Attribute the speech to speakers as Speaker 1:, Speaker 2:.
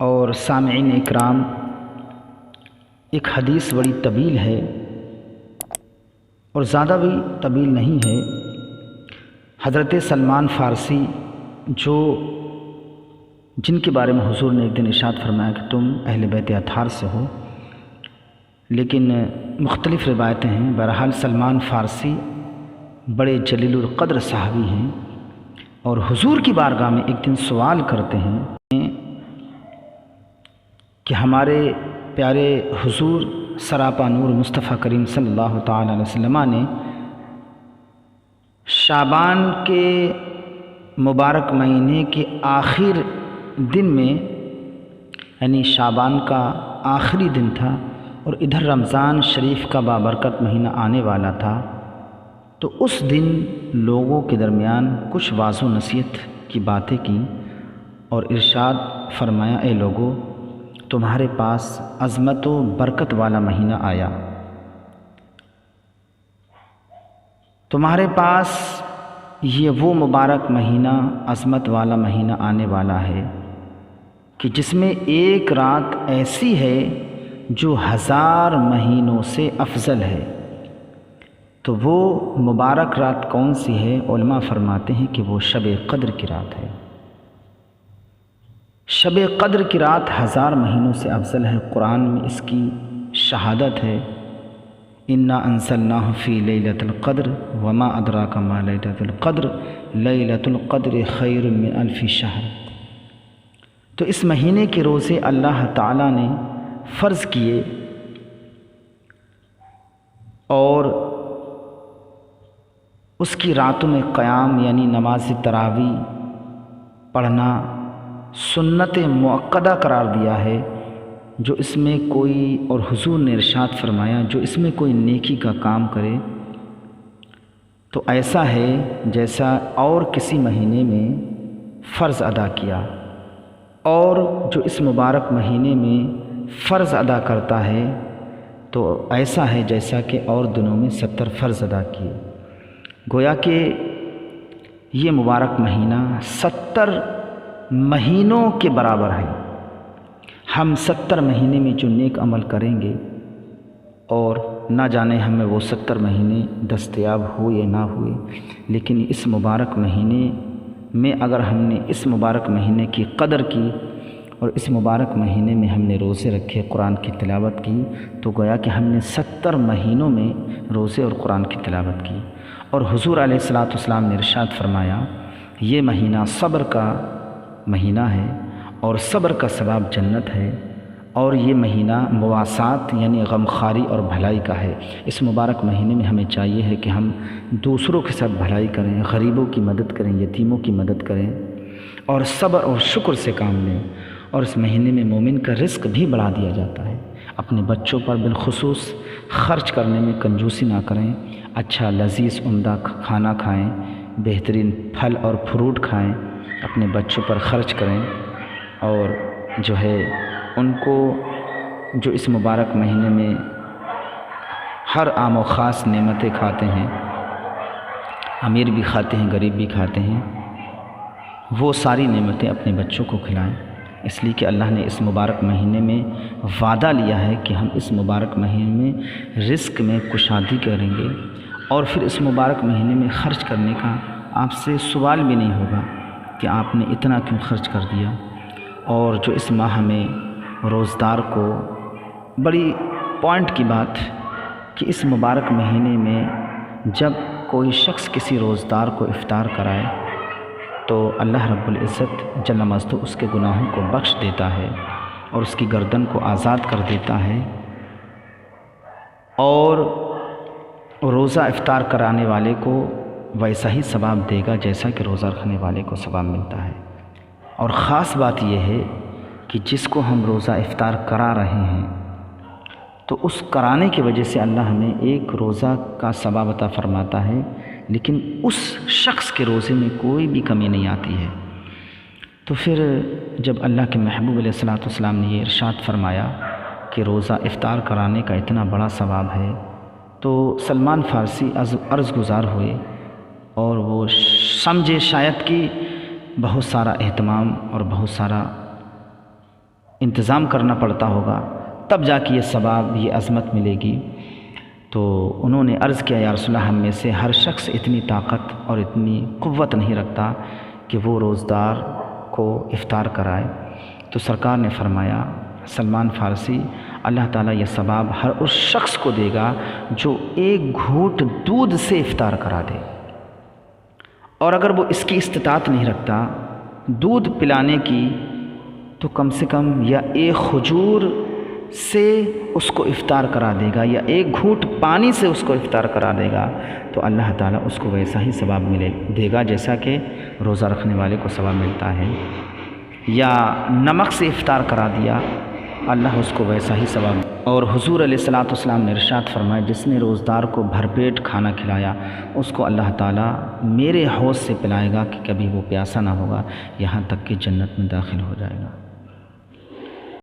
Speaker 1: اور سامعین اکرام، ایک حدیث بڑی طویل ہے اور زیادہ بھی طویل نہیں ہے۔ حضرت سلمان فارسی جن کے بارے میں حضور نے ایک دن ارشاد فرمایا کہ تم اہل بیت اطہار سے ہو، لیکن مختلف روایتیں ہیں۔ بہرحال سلمان فارسی بڑے جلیل القدر صحابی ہیں اور حضور کی بارگاہ میں ایک دن سوال کرتے ہیں کہ ہمارے پیارے حضور سراپا نور مصطفیٰ کریم صلی اللہ تعالیٰ علیہ وسلم نے شعبان کے مبارک مہینے کے آخر دن میں، یعنی شعبان کا آخری دن تھا اور ادھر رمضان شریف کا بابرکت مہینہ آنے والا تھا، تو اس دن لوگوں کے درمیان کچھ واعظ و نصیحت کی باتیں کی اور ارشاد فرمایا، اے لوگو، تمہارے پاس عظمت و برکت والا مہینہ آیا، تمہارے پاس یہ وہ مبارک مہینہ، عظمت والا مہینہ آنے والا ہے کہ جس میں ایک رات ایسی ہے جو 1000 مہینوں سے افضل ہے۔ تو وہ مبارک رات کون سی ہے؟ علماء فرماتے ہیں کہ وہ شب قدر کی رات ہے۔ شب قدر کی رات 1000 مہینوں سے افضل ہے۔ قرآن میں اس کی شہادت ہے، انا انزلناہ فی لیلۃ القدر وما ادراک ما لیلۃ القدر لیلۃ القدر خیر من الف شہر۔ تو اس مہینے کے روزے اللہ تعالیٰ نے فرض کیے اور اس کی راتوں میں قیام یعنی نماز تراویح پڑھنا سنت مؤکدہ قرار دیا ہے، جو اس میں کوئی، اور حضور نے ارشاد فرمایا، جو اس میں کوئی نیکی کا کام کرے تو ایسا ہے جیسا اور کسی مہینے میں فرض ادا کیا، اور جو اس مبارک مہینے میں فرض ادا کرتا ہے تو ایسا ہے جیسا کہ اور دنوں میں 70 فرض ادا کیے۔ گویا کہ یہ مبارک مہینہ 70 مہینوں کے برابر ہے۔ ہم 70 مہینے میں جو نیک عمل کریں گے، اور نہ جانے ہمیں وہ 70 مہینے دستیاب ہوئے نہ ہوئے، لیکن اس مبارک مہینے میں اگر ہم نے اس مبارک مہینے کی قدر کی اور اس مبارک مہینے میں ہم نے روزے رکھے، قرآن کی تلاوت کی، تو گویا کہ ہم نے 70 مہینوں میں روزے اور قرآن کی تلاوت کی۔ اور حضور علیہ الصلوۃ والسلام نے ارشاد فرمایا، یہ مہینہ صبر کا مہینہ ہے اور صبر کا ثواب جنت ہے، اور یہ مہینہ مواسات یعنی غمخواری اور بھلائی کا ہے۔ اس مبارک مہینے میں ہمیں چاہیے ہے کہ ہم دوسروں کے ساتھ بھلائی کریں، غریبوں کی مدد کریں، یتیموں کی مدد کریں، اور صبر اور شکر سے کام لیں۔ اور اس مہینے میں مومن کا رزق بھی بڑھا دیا جاتا ہے۔ اپنے بچوں پر بالخصوص خرچ کرنے میں کنجوسی نہ کریں، اچھا لذیذ عمدہ کھانا کھائیں، بہترین پھل اور فروٹ کھائیں، اپنے بچوں پر خرچ کریں، اور جو ہے ان کو جو اس مبارک مہینے میں ہر عام و خاص نعمتیں کھاتے ہیں، امیر بھی کھاتے ہیں، غریب بھی کھاتے ہیں، وہ ساری نعمتیں اپنے بچوں کو کھلائیں، اس لیے کہ اللہ نے اس مبارک مہینے میں وعدہ لیا ہے کہ ہم اس مبارک مہینے میں رزق میں کشادگی کریں گے، اور پھر اس مبارک مہینے میں خرچ کرنے کا آپ سے سوال بھی نہیں ہوگا کہ آپ نے اتنا کیوں خرچ کر دیا۔ اور جو اس ماہ میں روزدار کو، بڑی پوائنٹ کی بات کہ اس مبارک مہینے میں جب کوئی شخص کسی روزدار کو افطار کرائے تو اللہ رب العزت جل مجدہ اس کے گناہوں کو بخش دیتا ہے اور اس کی گردن کو آزاد کر دیتا ہے، اور روزہ افطار کرانے والے کو ویسا ہی ثواب دے گا جیسا کہ روزہ رکھنے والے کو ثواب ملتا ہے۔ اور خاص بات یہ ہے کہ جس کو ہم روزہ افطار کرا رہے ہیں تو اس کرانے کی وجہ سے اللہ ہمیں ایک روزہ کا ثواب عطا فرماتا ہے، لیکن اس شخص کے روزے میں کوئی بھی کمی نہیں آتی ہے۔ تو پھر جب اللہ کے محبوب علیہ الصلوۃ والسلام نے یہ ارشاد فرمایا کہ روزہ افطار کرانے کا اتنا بڑا ثواب ہے، تو سلمان فارسی عرض گزار ہوئے اور وہ سمجھے شاید کہ بہت سارا اہتمام اور بہت سارا انتظام کرنا پڑتا ہوگا، تب جا کے یہ ثواب، یہ عظمت ملے گی۔ تو انہوں نے عرض کیا یا رسول اللہ، ہم میں سے ہر شخص اتنی طاقت اور اتنی قوت نہیں رکھتا کہ وہ روزدار کو افطار کرائے۔ تو سرکار نے فرمایا سلمان فارسی، اللہ تعالیٰ یہ ثواب ہر اس شخص کو دے گا جو ایک گھونٹ دودھ سے افطار کرا دے، اور اگر وہ اس کی استطاعت نہیں رکھتا دودھ پلانے کی، تو کم سے کم یا ایک کھجور سے اس کو افطار کرا دے گا، یا ایک گھونٹ پانی سے اس کو افطار کرا دے گا، تو اللہ تعالیٰ اس کو ویسا ہی ثواب دے گا جیسا کہ روزہ رکھنے والے کو ثواب ملتا ہے۔ یا نمک سے افطار کرا دیا، اللہ اس کو ویسا ہی ثواب۔ اور حضور علیہ الصلوۃ والسلام نے ارشاد فرمایا جس نے روزدار کو بھر پیٹ کھانا کھلایا اس کو اللہ تعالیٰ میرے حوض سے پلائے گا کہ کبھی وہ پیاسا نہ ہوگا، یہاں تک کہ جنت میں داخل ہو جائے گا۔